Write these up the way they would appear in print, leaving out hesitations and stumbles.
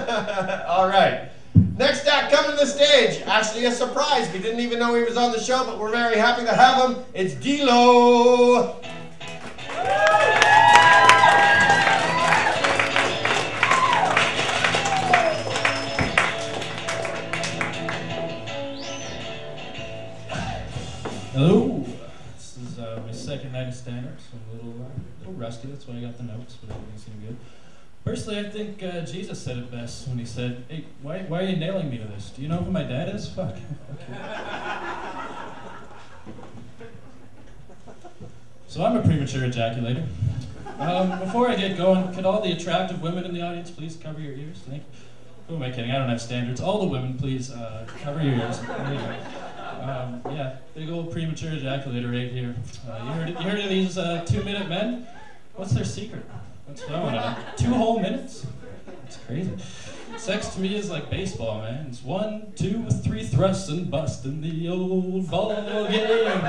All right. Next act coming to the stage. Actually a surprise. We didn't even know he was on the show, but we're very happy to have him. It's Mendlow. Hello. This is my second night of stand-up, so I'm a little rusty. That's why I got the notes, but everything seemed good. Personally, I think Jesus said it best when he said, "Hey, why are you nailing me to this? Do you know who my dad is? Fuck." So I'm a premature ejaculator. Before I get going, could all the attractive women in the audience please cover your ears? Thank you. Who am I kidding? I don't have standards. All the women, please cover your ears. There you go. Yeah, big old premature ejaculator right here. You heard of these 2-minute men? What's their secret? That's what I want to know. 2 whole minutes? That's crazy. Sex to me is like baseball, man. It's 1, 2, 3 thrusts and bust in the old ball game.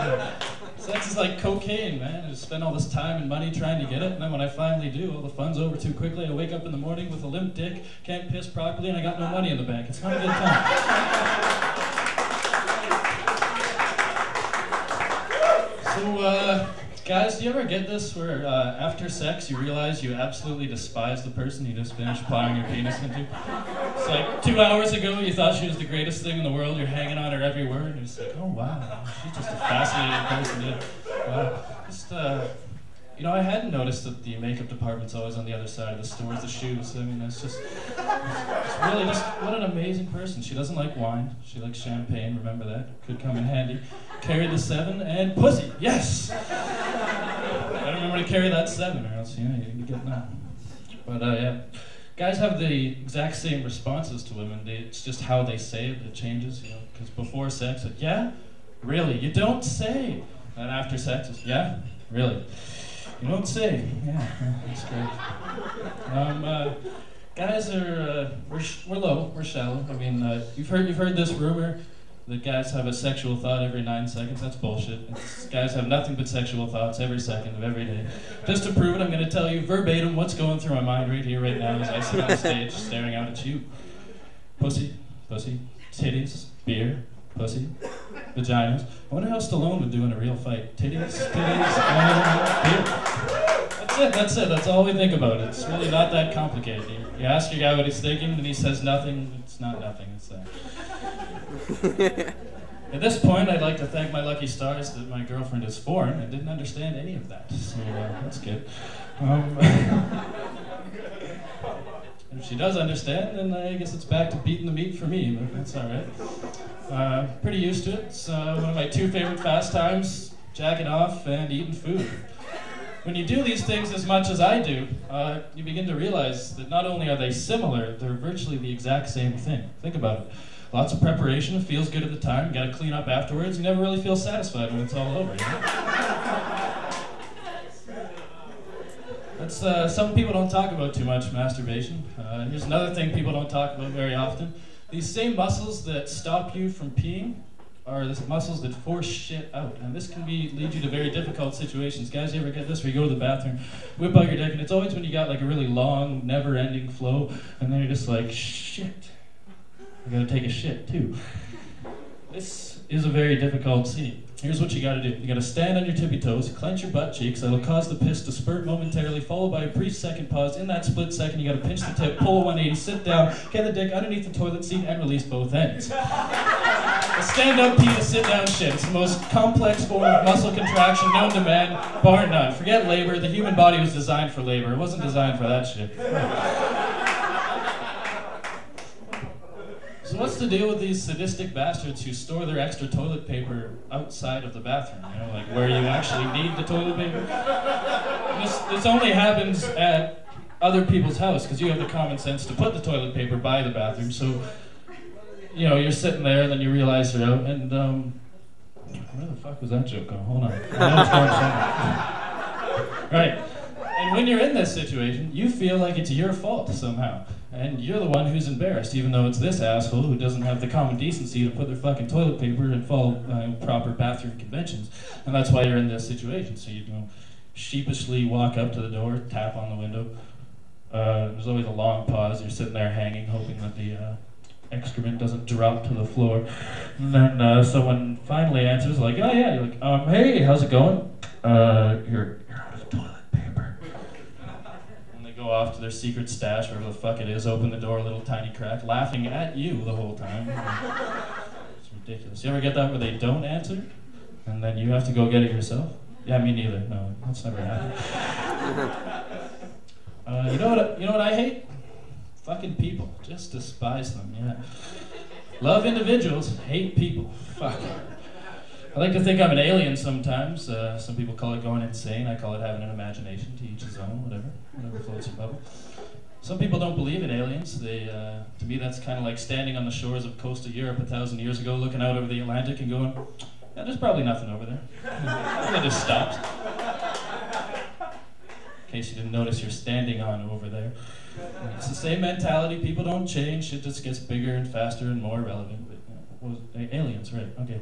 Sex is like cocaine, man. I just spend all this time and money trying to get it, and then when I finally do, all the fun's over too quickly. I wake up in the morning with a limp dick, can't piss properly, and I got no money in the bank. It's not a good time. So, guys, do you ever get this where after sex you realize you absolutely despise the person you just finished plowing your penis into? It's like 2 hours ago you thought she was the greatest thing in the world, you're hanging on her every word, and you're just like, oh wow, she's just a fascinating person. Wow. Just, you know, I hadn't noticed that the makeup department's always on the other side of the store as the shoes. I mean, it's really just, what an amazing person. She doesn't like wine, she likes champagne, remember that, could come in handy. Carry the 7, and pussy, yes! I remember to carry that 7, or else, you know, you get that. But, yeah. Guys have the exact same responses to women. It's just how they say it that changes, you know, because before sex, it's, yeah? Really? You don't say! And after sex, it's, yeah? Really? You don't say. Yeah, that's great. Guys are, we're low, we're shallow. I mean, you've heard this rumor that guys have a sexual thought every 9 seconds. That's bullshit. Guys have nothing but sexual thoughts every second of every day. Just to prove it, I'm going to tell you verbatim what's going through my mind right here, right now, as I sit on stage staring out at you. Pussy, pussy, titties, beer, pussy, vaginas. I wonder how Stallone would do in a real fight. Titties, beer. That's it. That's all we think about. It's really not that complicated. You ask your guy what he's thinking, and he says nothing. It's not nothing. It's that. At this point, I'd like to thank my lucky stars that my girlfriend is foreign and didn't understand any of that. So that's good. If she does understand, then I guess it's back to beating the meat for me, but that's all right. Pretty used to it. It's one of my 2 favorite pastimes, jacking off and eating food. When you do these things as much as I do, you begin to realize that not only are they similar, they're virtually the exact same thing. Think about it. Lots of preparation, it feels good at the time, you gotta clean up afterwards, you never really feel satisfied when it's all over, you know? That's some people don't talk about too much, masturbation. Here's another thing people don't talk about very often. These same muscles that stop you from peeing are the muscles that force shit out, and this can lead you to very difficult situations. Guys, you ever get this where you go to the bathroom, whip out your dick, and it's always when you got like a really long, never-ending flow, and then you're just like, shit. I gotta take a shit too. This is a very difficult scene. Here's what you gotta do. You gotta stand on your tippy toes, clench your butt cheeks, that'll cause the piss to spurt momentarily, followed by a brief second pause. In that split second, you gotta pinch the tip, pull a 180, sit down, get the dick underneath the toilet seat, and release both ends. A stand-up pee to sit-down shit. It's the most complex form of muscle contraction known to man, bar none. Forget labor, the human body was designed for labor. It wasn't designed for that shit. So what's the deal with these sadistic bastards who store their extra toilet paper outside of the bathroom? You know, like where you actually need the toilet paper? This only happens at other people's house because you have the common sense to put the toilet paper by the bathroom. So, you know, you're sitting there and then you realize you're out and, where the fuck was that joke going? Hold on. I know it's going somewhere. Right. And when you're in this situation, you feel like it's your fault somehow. And you're the one who's embarrassed, even though it's this asshole who doesn't have the common decency to put their fucking toilet paper and follow proper bathroom conventions. And that's why you're in this situation. So you sheepishly walk up to the door, tap on the window. There's always a long pause. You're sitting there hanging, hoping that the excrement doesn't drop to the floor. And then someone finally answers, like, oh yeah. You're like, hey, how's it going? You're out of toilet paper. And they go off to their secret stash, wherever the fuck it is, open the door, a little tiny crack, laughing at you the whole time. It's ridiculous. You ever get that where they don't answer? And then you have to go get it yourself? Yeah, me neither. No, that's never happened. You know what I hate? Fucking people. Just despise them, yeah. Love individuals, hate people. Fuck. I like to think I'm an alien sometimes. Some people call it going insane. I call it having an imagination, to each his own, whatever floats your boat. Some people don't believe in aliens. To me, that's kind of like standing on the shores of coastal Europe 1,000 years ago, looking out over the Atlantic and going, yeah, there's probably nothing over there. And it just stops. In case you didn't notice, you're standing on over there. It's the same mentality. People don't change. Shit just gets bigger and faster and more relevant. But, aliens, right? Okay.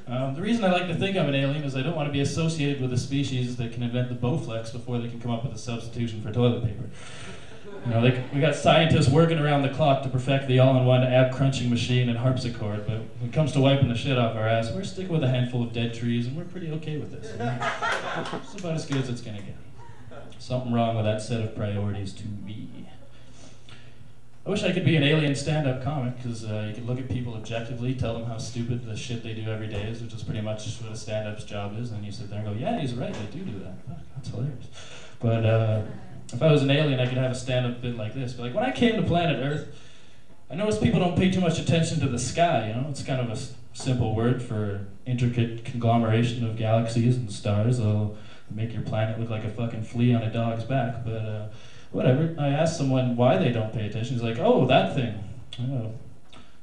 The reason I like to think I'm an alien is I don't want to be associated with a species that can invent the Bowflex before they can come up with a substitution for toilet paper. You know, we got scientists working around the clock to perfect the all-in-one ab-crunching machine and harpsichord, but when it comes to wiping the shit off our ass, we're sticking with a handful of dead trees, and we're pretty okay with this. It's about as good as it's gonna get. Something wrong with that set of priorities to me. I wish I could be an alien stand-up comic, because you could look at people objectively, tell them how stupid the shit they do every day is, which is pretty much what a stand-up's job is, and you sit there and go, yeah, he's right, I do that. Fuck, that's hilarious. But if I was an alien, I could have a stand-up bit like this. But like, when I came to planet Earth, I noticed people don't pay too much attention to the sky, you know? It's kind of a simple word for intricate conglomeration of galaxies and stars. They'll make your planet look like a fucking flea on a dog's back, but whatever. I asked someone why they don't pay attention. He's like, oh, that thing. Oh,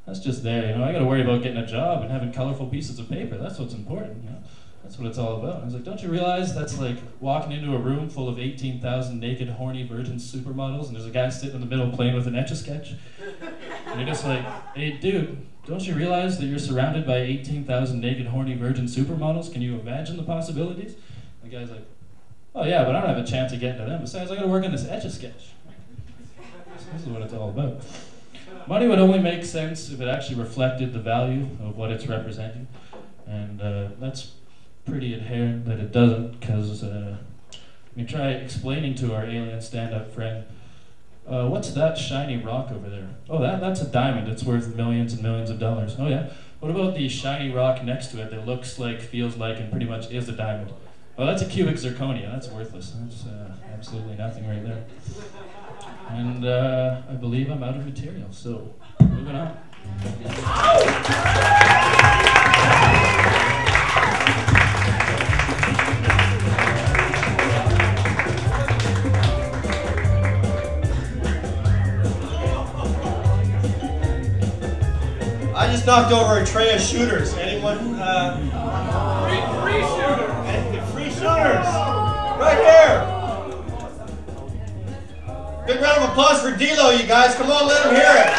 that's just there, you know? I gotta worry about getting a job and having colorful pieces of paper. That's what's important, you know? That's what it's all about. I was like, don't you realize that's like walking into a room full of 18,000 naked, horny virgin supermodels, and there's a guy sitting in the middle playing with an Etch-a-Sketch? And you're just like, hey, dude, don't you realize that you're surrounded by 18,000 naked, horny, virgin supermodels? Can you imagine the possibilities? The guy's like, oh yeah, but I don't have a chance of getting to them. Besides, I gotta work on this Etch-a-Sketch. This is what it's all about. Money would only make sense if it actually reflected the value of what it's representing. And that's pretty inherent that it doesn't, because we try explaining to our alien stand-up friend, what's that shiny rock over there? Oh, that's a diamond. It's worth millions and millions of dollars. Oh yeah? What about the shiny rock next to it that looks like, feels like, and pretty much is a diamond? Oh, that's a cubic zirconia. That's worthless. That's absolutely nothing right there. And I believe I'm out of material, so moving on. I just knocked over a tray of shooters. Anyone? Free shooters! Free shooters! Right here! Big round of applause for D-Lo, you guys. Come on, let him hear it.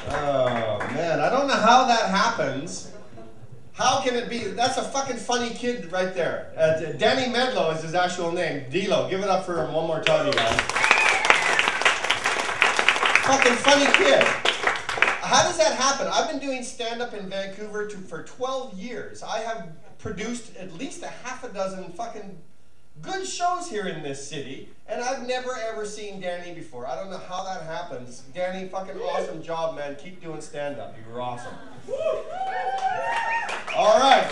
Oh, man. I don't know how that happens. How can it be? That's a fucking funny kid right there. Danny Mendlow is his actual name. D-Lo. Give it up for him one more time, you guys. Fucking funny kid. How does that happen? I've been doing stand-up in Vancouver for 12 years. I have produced at least a half a dozen fucking good shows here in this city, and I've never ever seen Danny before. I don't know how that happens. Danny, fucking awesome job, man. Keep doing stand-up. You were awesome. All right.